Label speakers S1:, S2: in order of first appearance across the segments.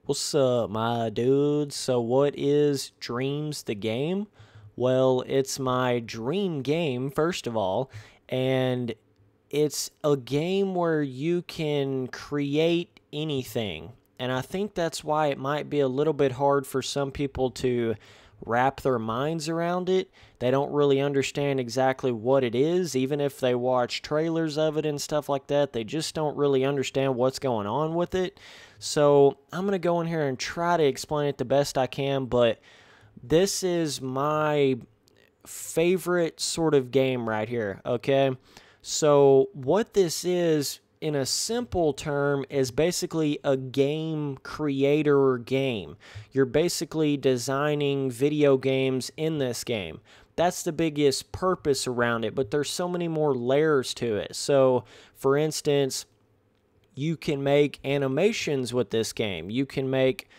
S1: What's up, my dudes? So, what is Dreams the game? Well, it's my dream game, first of all, and it's a game where you can create anything. And I think that's why it might be a little bit hard for some people to wrap their minds around it. They don't really understand exactly what it is, even if they watch trailers of it and stuff like that. They just don't really understand what's going on with it. So I'm going to go in here and try to explain it the best I can, but this is my favorite sort of game right here, okay? So what this is, in a simple term, is basically a game creator game. You're basically designing video games in this game. That's the biggest purpose around it, but there's so many more layers to it. So, for instance, you can make animations with this game. You can make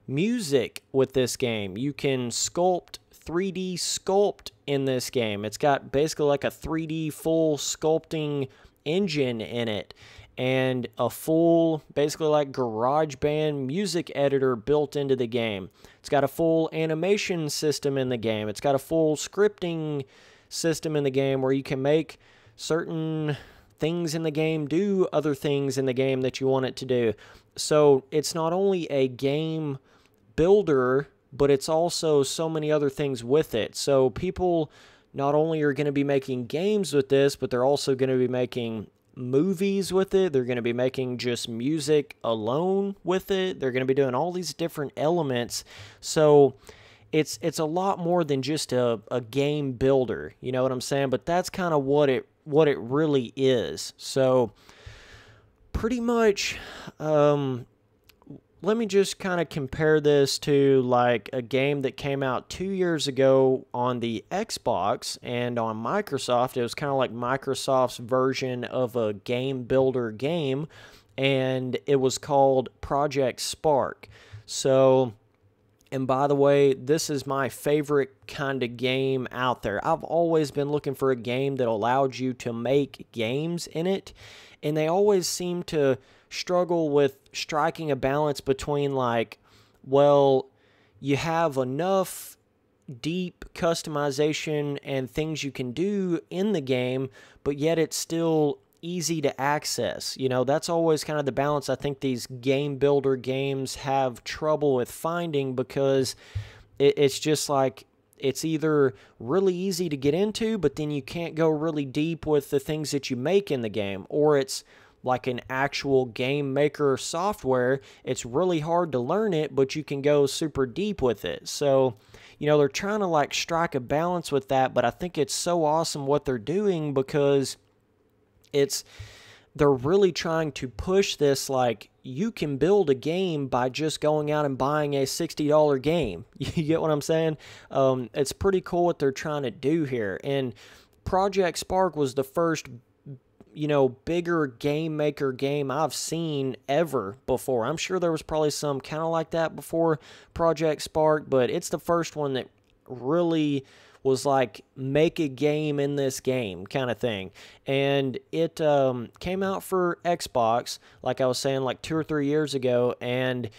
S1: music with this game. You can 3D sculpt in this game. It's got basically like a 3D full sculpting engine in it, and a full, basically like GarageBand music editor built into the game. It's got a full animation system in the game. It's got a full scripting system in the game where you can make certain things in the game do other things in the game that you want it to do. So it's not only a game builder, but it's also so many other things with it. So people not only are going to be making games with this, but they're also going to be making movies with it. They're going to be making just music alone with it. They're going to be doing all these different elements. So it's a lot more than just a game builder. You know what I'm saying? But that's kind of what it really is. So pretty much, let me just kind of compare this to like a game that came out 2 years ago on the Xbox and on Microsoft. It was kind of like Microsoft's version of a game builder game, and it was called Project Spark. So, and by the way, this is my favorite kind of game out there. I've always been looking for a game that allowed you to make games in it, and they always seem to struggle with striking a balance between, like, well, you have enough deep customization and things you can do in the game, but yet it's still easy to access. You know, that's always kind of the balance I think these game builder games have trouble with finding, because it's just like, it's either really easy to get into, but then you can't go really deep with the things that you make in the game, or it's like an actual game maker software. It's really hard to learn it, but you can go super deep with it. So, you know, they're trying to like strike a balance with that, but I think it's so awesome what they're doing, because they're really trying to push this, like, you can build a game by just going out and buying a $60 game. You get what I'm saying? It's pretty cool what they're trying to do here. And Project Spark was the first, you know, bigger game maker game I've seen ever before. I'm sure there was probably some kind of like that before Project Spark, but it's the first one that really was like, make a game in this game kind of thing. And it came out for Xbox, like I was saying, like 2 or 3 years ago, and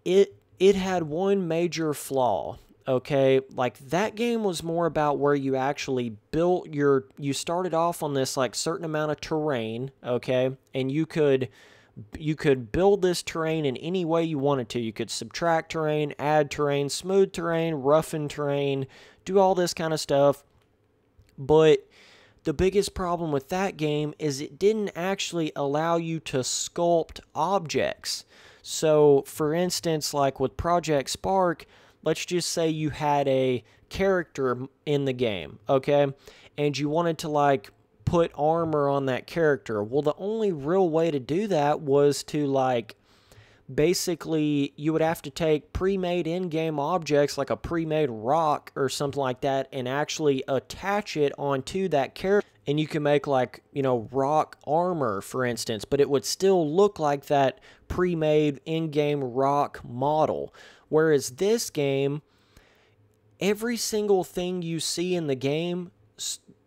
S1: it had one major flaw. Okay, like that game was more about where you actually built you started off on this like certain amount of terrain, okay, and you could build this terrain in any way you wanted to. You could subtract terrain, add terrain, smooth terrain, roughen terrain, do all this kind of stuff. But the biggest problem with that game is it didn't actually allow you to sculpt objects. So, for instance, like with Project Spark, let's just say you had a character in the game, okay? And you wanted to, like, put armor on that character. Well, the only real way to do that was to, like, basically, you would have to take pre-made in-game objects, like a pre-made rock or something like that, and actually attach it onto that character. And you can make, like, you know, rock armor, for instance, but it would still look like that pre-made in-game rock model. Whereas this game, every single thing you see in the game,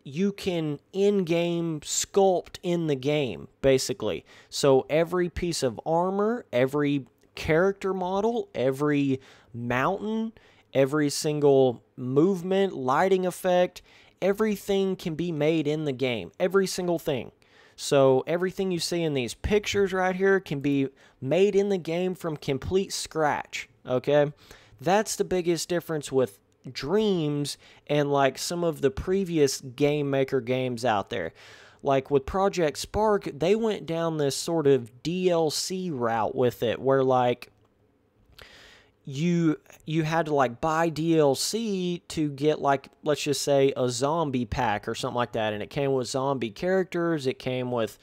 S1: you can in-game sculpt in the game, basically. So every piece of armor, every character model, every mountain, every single movement, lighting effect, everything can be made in the game. Every single thing. So everything you see in these pictures right here can be made in the game from complete scratch, okay? That's the biggest difference with Dreams and like some of the previous Game Maker games out there. Like with Project Spark, they went down this sort of DLC route with it, where like you had to like buy DLC to get, like, let's just say a zombie pack or something like that, and it came with zombie characters, it came with,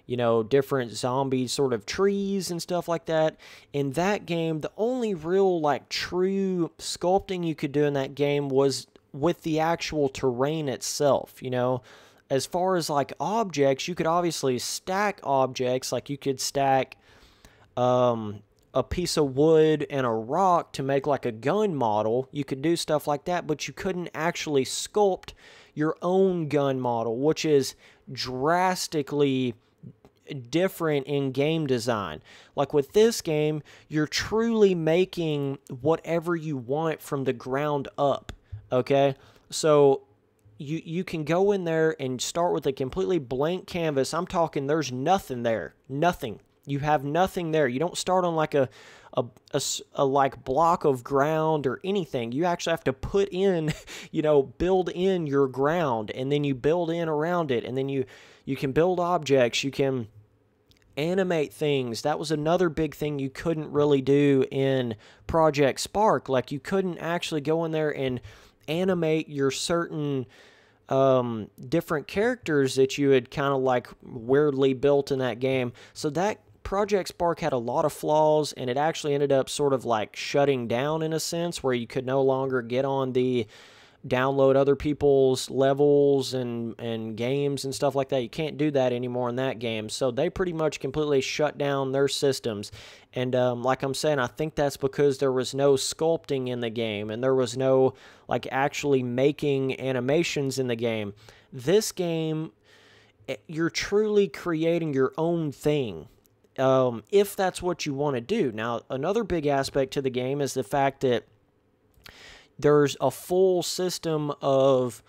S1: you know, different zombie sort of trees and stuff like that. In that game, the only real like true sculpting you could do in that game was with the actual terrain itself, you know. As far as like objects, you could obviously stack objects, like you could stack a piece of wood and a rock to make like a gun model. You could do stuff like that, but you couldn't actually sculpt your own gun model, which is drastically different in game design. Like with this game, you're truly making whatever you want from the ground up, okay? So you can go in there and start with a completely blank canvas. I'm talking there's nothing there. Nothing. You have nothing there. You don't start on like a like block of ground or anything. You actually have to put in, you know, build in your ground, and then you build in around it, and then you can build objects, you can animate things. That was another big thing you couldn't really do in Project Spark. Like you couldn't actually go in there and animate your certain different characters that you had kind of like weirdly built in that game. So that Project Spark had a lot of flaws, and it actually ended up sort of like shutting down in a sense, where you could no longer get on the download other people's levels and games and stuff like that. You can't do that anymore in that game. So they pretty much completely shut down their systems. And like I'm saying, I think that's because there was no sculpting in the game, and there was no like actually making animations in the game. This game, you're truly creating your own thing. If that's what you want to do. Now, another big aspect to the game is the fact that there's a full system of,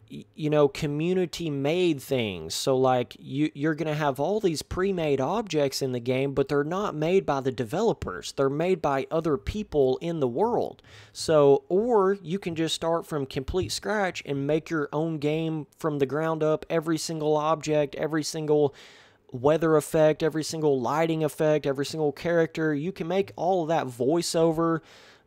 S1: you know, community-made things. So, like, you're going to have all these pre-made objects in the game, but they're not made by the developers. They're made by other people in the world. So, or you can just start from complete scratch and make your own game from the ground up. Every single object, every single weather effect, every single lighting effect, every single character. You can make all of that voiceover,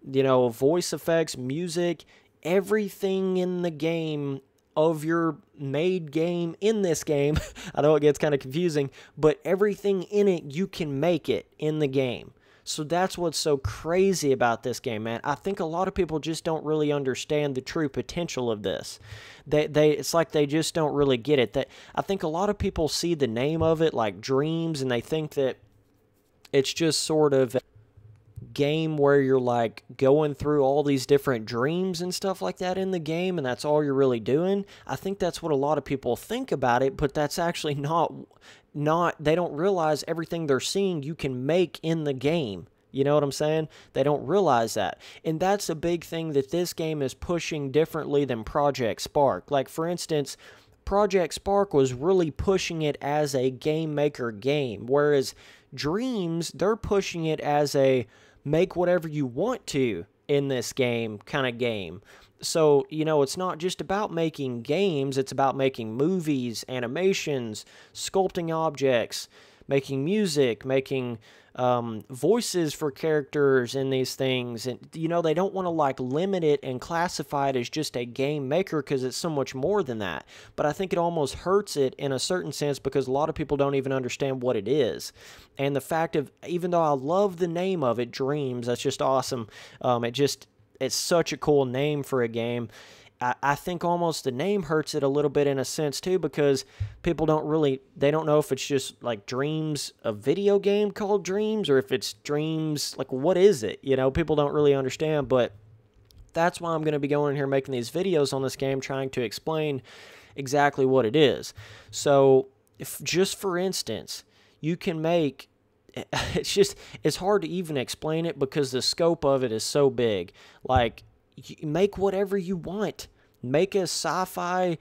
S1: you know, voice effects, music, everything in the game of your made game in this game. I know it gets kind of confusing, but everything in it, you can make it in the game. So that's what's so crazy about this game, man. I think a lot of people just don't really understand the true potential of this. It's like they just don't really get it. That I think a lot of people see the name of it, like Dreams, and they think that it's just sort of a game where you're like going through all these different dreams and stuff like that in the game, and that's all you're really doing. I think that's what a lot of people think about it, but that's actually not they don't realize everything they're seeing you can make in the game. You know what I'm saying? They don't realize that. And that's a big thing that this game is pushing differently than Project Spark. Like, for instance, Project Spark was really pushing it as a game maker game, whereas Dreams, they're pushing it as a make whatever you want to in this game kind of game. So, you know, it's not just about making games, it's about making movies, animations, sculpting objects, making music, making voices for characters in these things. And, you know, they don't want to, like, limit it and classify it as just a game maker because it's so much more than that. But I think it almost hurts it in a certain sense because a lot of people don't even understand what it is. And the fact of, even though I love the name of it, Dreams, that's just awesome. It's such a cool name for a game. I think almost the name hurts it a little bit in a sense too, because people they don't know if it's just like Dreams, a video game called Dreams, or if it's Dreams, like what is it? You know, people don't really understand, but that's why I'm going to be going in here making these videos on this game, trying to explain exactly what it is. So, if just for instance, you can make it's hard to even explain it because the scope of it is so big. Like, make whatever you want. Make a sci-fi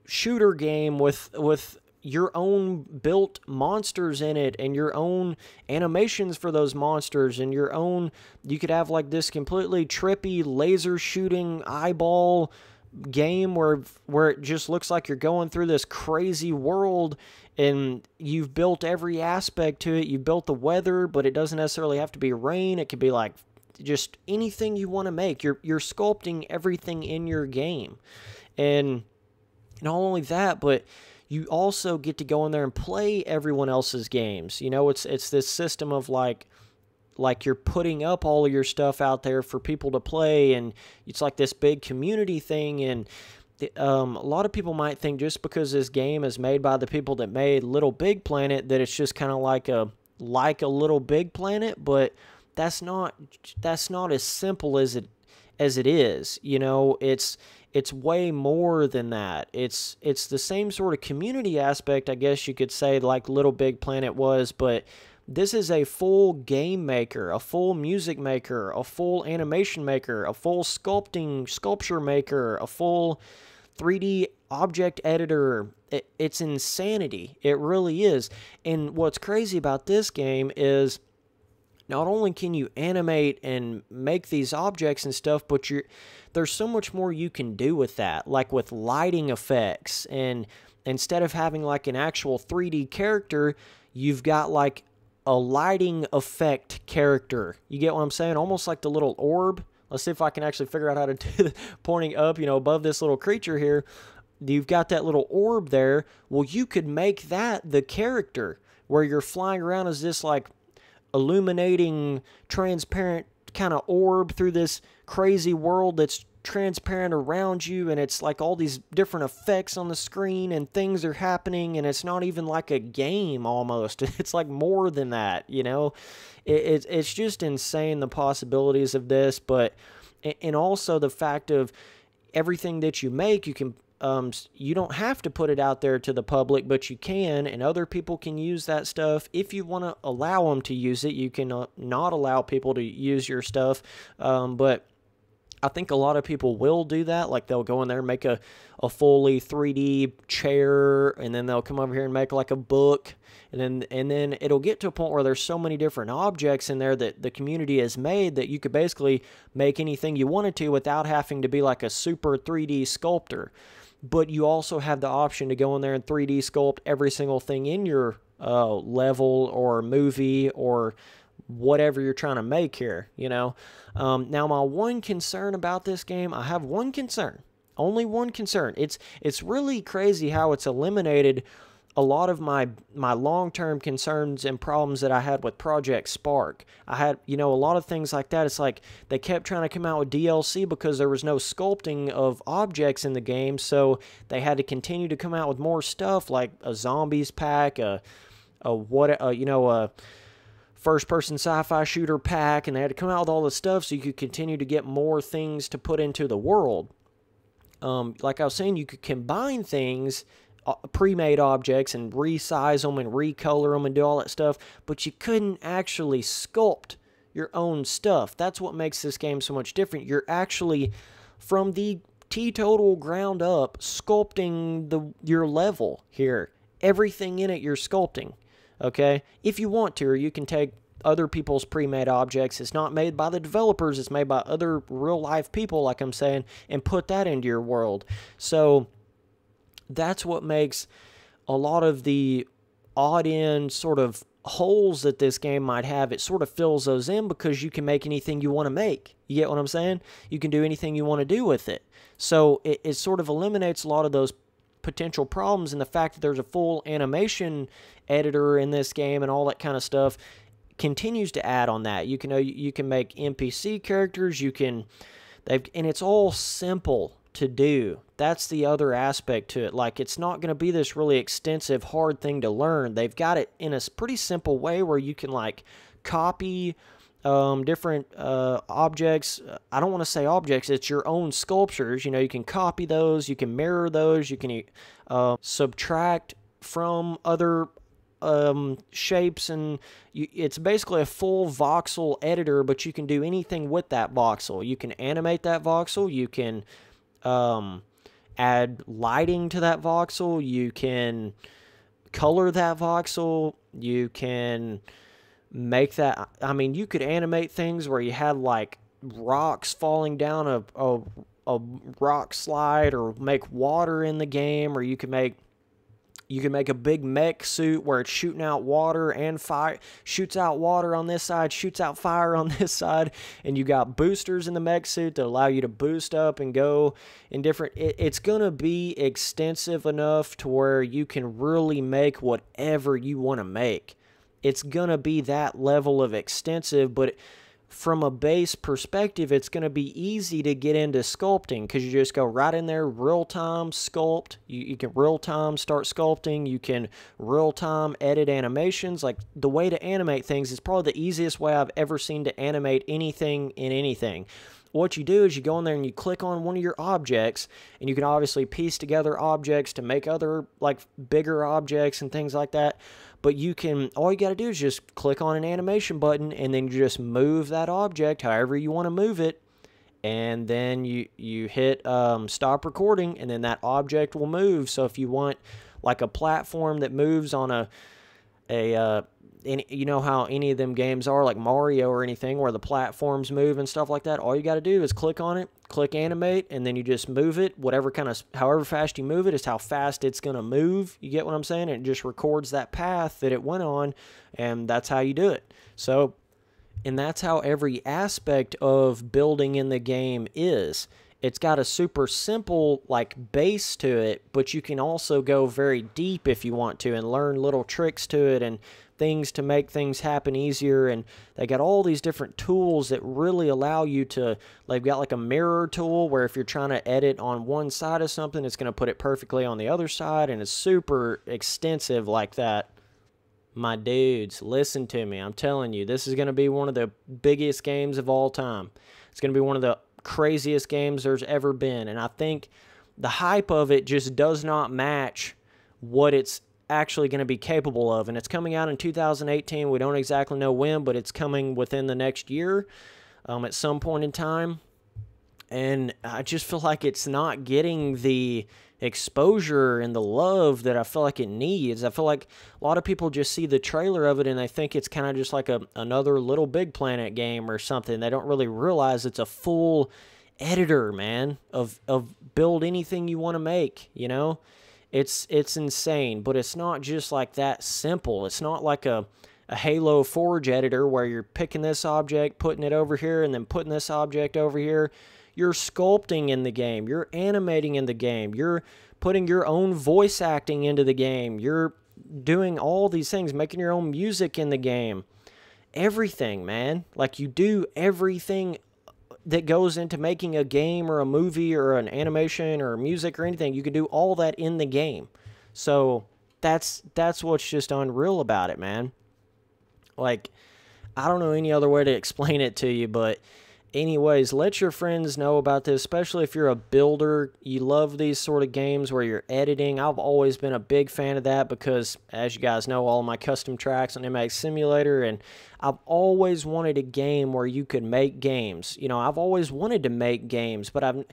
S1: shooter game with your own built monsters in it and your own animations for those monsters and your own, you could have like this completely trippy laser shooting eyeball game where it just looks like you're going through this crazy world, and you've built every aspect to it. You've built the weather, but it doesn't necessarily have to be rain. It could be like just anything you want to make. You're sculpting everything in your game. And not only that, but you also get to go in there and play everyone else's games. You know, it's this system of like you're putting up all of your stuff out there for people to play, and it's like this big community thing. And a lot of people might think just because this game is made by the people that made Little Big Planet that it's just kind of like a Little Big Planet, but that's not as simple as it is. You know, it's way more than that. It's the same sort of community aspect, I guess you could say, like Little Big Planet was, but this is a full game maker, a full music maker, a full animation maker, a full sculpture maker, a full 3D object editor. It's insanity. It really is. And what's crazy about this game is not only can you animate and make these objects and stuff, but there's so much more you can do with that, like with lighting effects. And instead of having like an actual 3D character, you've got like a lighting effect character. You get what I'm saying? Almost like the little orb. Let's see if I can actually figure out how to do the pointing up, you know, above this little creature here. You've got that little orb there. Well, you could make that the character where you're flying around as this like illuminating, transparent kind of orb through this crazy world that's transparent around you, and it's like all these different effects on the screen and things are happening, and it's not even like a game almost. It's like more than that, you know? It's just insane, the possibilities of this, and also the fact of everything that you make, you can you don't have to put it out there to the public, but you can, and other people can use that stuff. If you want to allow them to use it, you can not allow people to use your stuff, but I think a lot of people will do that. Like they'll go in there and make a fully 3D chair, and then they'll come over here and make like a book, and then it'll get to a point where there's so many different objects in there that the community has made that you could basically make anything you wanted to without having to be like a super 3D sculptor. But you also have the option to go in there and 3D sculpt every single thing in your level or movie or whatever you're trying to make here, you know. Now, my one concern about this game, I have one concern, only one concern. It's really crazy how it's eliminated a lot of my long-term concerns and problems that I had with Project Spark. I had, you know, a lot of things like that. It's like they kept trying to come out with DLC because there was no sculpting of objects in the game, so they had to continue to come out with more stuff like a zombies pack, a first-person sci-fi shooter pack, and they had to come out with all this stuff so you could continue to get more things to put into the world. Like I was saying, you could combine things, pre-made objects, and resize them and recolor them and do all that stuff, but you couldn't actually sculpt your own stuff. That's what makes this game so much different. You're actually, from the teetotal ground up, sculpting your level here. Everything in it you're sculpting. Okay, if you want to, or you can take other people's pre-made objects. It's not made by the developers, it's made by other real-life people, like I'm saying, and put that into your world. So that's what makes a lot of the odd-end sort of holes that this game might have. It sort of fills those in because you can make anything you want to make. You get what I'm saying? You can do anything you want to do with it. So it sort of eliminates a lot of those potential problems, and the fact that there's a full animation editor in this game and all that kind of stuff continues to add on that. You can make NPC characters, and it's all simple to do. That's the other aspect to it. Like, it's not going to be this really extensive, hard thing to learn. They've got it in a pretty simple way where you can like copy different objects. I don't want to say objects, it's your own sculptures. You know, you can copy those, you can mirror those, you can subtract from other shapes, and it's basically a full voxel editor, but you can do anything with that voxel. You can animate that voxel. You can add lighting to that voxel. You can color that voxel. You can make that, I mean, you could animate things where you had like rocks falling down a rock slide, or make water in the game, or you can make a big mech suit where it's shooting out water and fire, shoots out water on this side, shoots out fire on this side, and you got boosters in the mech suit that allow you to boost up and go in different, it's going to be extensive enough to where you can really make whatever you want to make. It's going to be that level of extensive, but from a base perspective, it's going to be easy to get into sculpting, because you just go right in there, real-time sculpt. You can real-time start sculpting. You can real-time edit animations. Like, the way to animate things is probably the easiest way I've ever seen to animate anything in anything. What you do is you go in there and you click on one of your objects, and you can obviously piece together objects to make other, like, bigger objects and things like that. But you can, all you got to do is just click on an animation button, and then you just move that object however you want to move it. And then you hit stop recording, and then that object will move. So if you want like a platform that moves on you know how any of them games are, like Mario or anything, where the platforms move and stuff like that, all you got to do is click on it, click animate, and then you just move it. However fast you move it is how fast it's going to move. You get what I'm saying? It just records that path that it went on, and that's how you do it. So, and that's how every aspect of building in the game is. It's got a super simple, like, base to it, but you can also go very deep if you want to and learn little tricks to it and things to make things happen easier. And they got all these different tools that really allow you to, they've got like a mirror tool where if you're trying to edit on one side of something, it's going to put it perfectly on the other side, and it's super extensive like that. My dudes, listen to me. I'm telling you, this is going to be one of the biggest games of all time. It's going to be one of the craziest games there's ever been, and I think the hype of it just does not match what it's actually going to be capable of. And it's coming out in 2018. We don't exactly know when, but it's coming within the next year, at some point in time. And I just feel like it's not getting the exposure and the love that I feel like it needs. I feel like a lot of people just see the trailer of it and they think it's kind of just like another Little Big Planet game or something. They don't really realize it's a full editor, man, of build anything you want to make, you know? It's insane, but it's not just like that simple. It's not like a Halo Forge editor where you're picking this object, putting it over here, and then putting this object over here. You're sculpting in the game. You're animating in the game. You're putting your own voice acting into the game. You're doing all these things, making your own music in the game. Everything, man. Like, you do everything that goes into making a game or a movie or an animation or music or anything. You can do all that in the game. So that's what's just unreal about it, man. Like, I don't know any other way to explain it to you, but anyways, let your friends know about this, especially if you're a builder. You love these sort of games where you're editing. I've always been a big fan of that because, as you guys know, all of my custom tracks on MX Simulator, and I've always wanted a game where you could make games. You know, I've always wanted to make games, but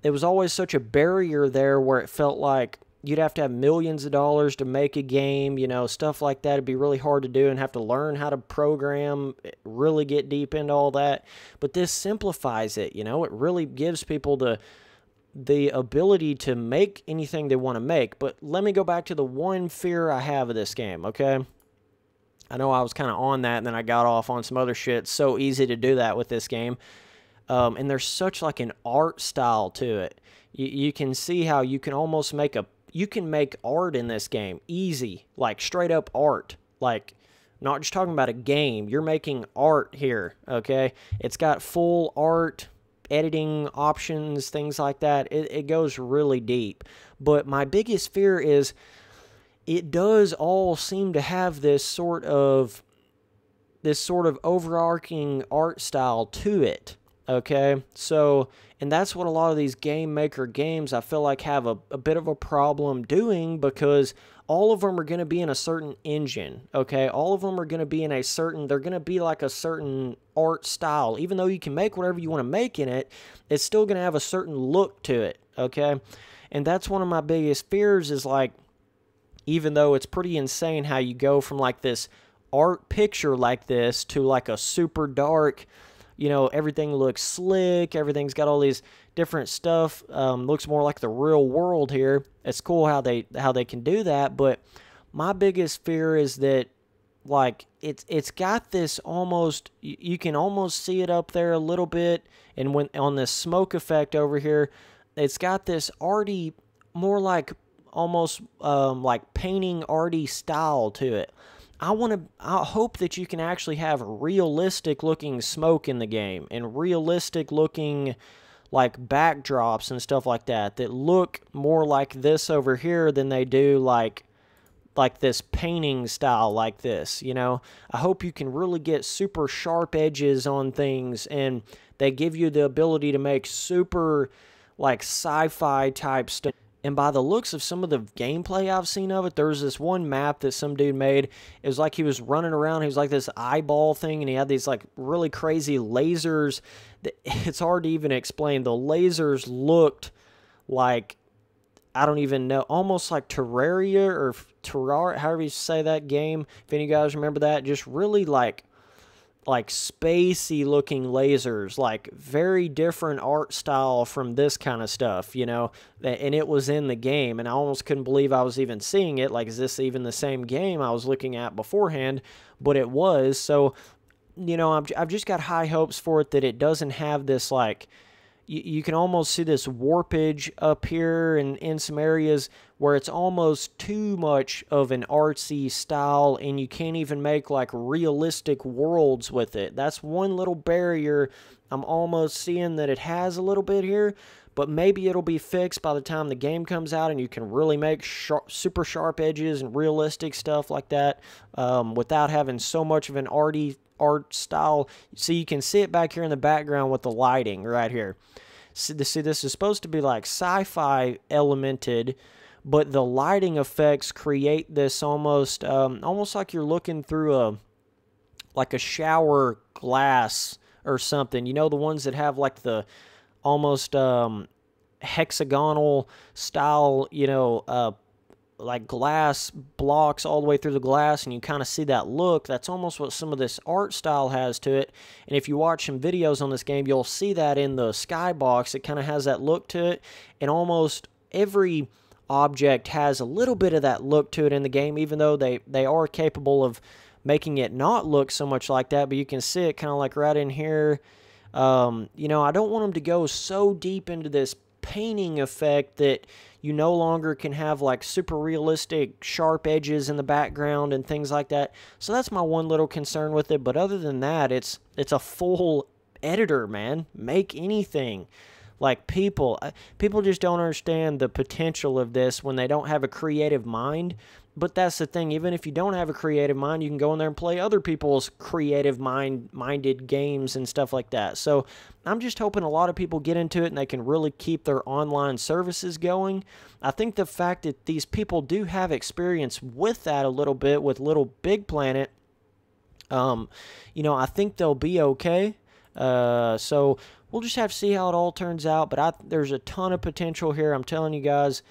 S1: there was always such a barrier there where it felt like you'd have to have millions of dollars to make a game, you know, stuff like that. It'd be really hard to do and have to learn how to program, really get deep into all that. But this simplifies it, you know. It really gives people the ability to make anything they want to make. But let me go back to the one fear I have of this game, okay? I know I was kind of on that, and then I got off on some other shit. It's so easy to do that with this game. And there's such like an art style to it. You can see how you can almost make you can make art in this game. Easy. Like, straight up art. Like, not just talking about a game. You're making art here, okay? It's got full art, editing options, things like that. It goes really deep. But my biggest fear is it does all seem to have this sort of overarching art style to it. Okay, so, and that's what a lot of these game maker games I feel like have a bit of a problem doing, because all of them are going to be in a certain engine, okay? All of them are going to be in a certain, they're going to be like a certain art style. Even though you can make whatever you want to make in it, it's still going to have a certain look to it, okay? And that's one of my biggest fears is like, even though it's pretty insane how you go from like this art picture like this to like a super dark, you know, everything looks slick, everything's got all these different stuff, looks more like the real world here. It's cool how they can do that, but my biggest fear is that like it's got this almost, you can almost see it up there a little bit, and when on this smoke effect over here, it's got this arty, more like almost like painting arty style to it. I hope that you can actually have realistic looking smoke in the game and realistic looking like backdrops and stuff like that that look more like this over here than they do like this painting style like this, you know. I hope you can really get super sharp edges on things, and they give you the ability to make super like sci-fi type stuff. And by the looks of some of the gameplay I've seen of it, there was this one map that some dude made. It was like he was running around. He was like this eyeball thing, and he had these like really crazy lasers. It's hard to even explain. The lasers looked like, I don't even know, almost like Terraria or Terraria, however you say that game. If any of you guys remember that, just really like spacey looking lasers, like very different art style from this kind of stuff, you know, and it was in the game, and I almost couldn't believe I was even seeing it. Like, is this even the same game I was looking at beforehand? But it was. So, you know, I've just got high hopes for it, that it doesn't have this like, you can almost see this warpage up here and in some areas where it's almost too much of an artsy style, and you can't even make like realistic worlds with it. That's one little barrier I'm almost seeing that it has a little bit here, but maybe it'll be fixed by the time the game comes out and you can really make super sharp edges and realistic stuff like that without having so much of an arty art style. So you can see it back here in the background with the lighting right here. See, this is supposed to be like sci-fi elemented, but the lighting effects create this almost like you're looking through a shower glass or something. You know, the ones that have like the almost hexagonal style, you know, like glass blocks all the way through the glass, and you kind of see that look. That's almost what some of this art style has to it. And if you watch some videos on this game, you'll see that in the skybox. It kind of has that look to it, and almost every object has a little bit of that look to it in the game, even though they are capable of making it not look so much like that. But you can see it kind of like right in here. You know, I don't want them to go so deep into this painting effect that you no longer can have like super realistic sharp edges in the background and things like that. So that's my one little concern with it. But other than that, it's a full editor, man. Make anything. Like people just don't understand the potential of this when they don't have a creative mind. But that's the thing. Even if you don't have a creative mind, you can go in there and play other people's creative minded games and stuff like that. So I'm just hoping a lot of people get into it and they can really keep their online services going. I think the fact that these people do have experience with that a little bit with Little Big Planet, you know, I think they'll be okay. So we'll just have to see how it all turns out. But there's a ton of potential here. I'm telling you guys.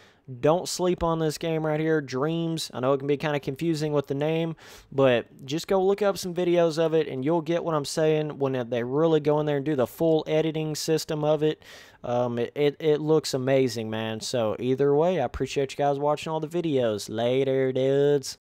S1: Don't sleep on this game right here, Dreams. I know it can be kind of confusing with the name, but just go look up some videos of it, and you'll get what I'm saying when they really go in there and do the full editing system of it. It looks amazing, man. So either way, I appreciate you guys watching all the videos. Later, dudes.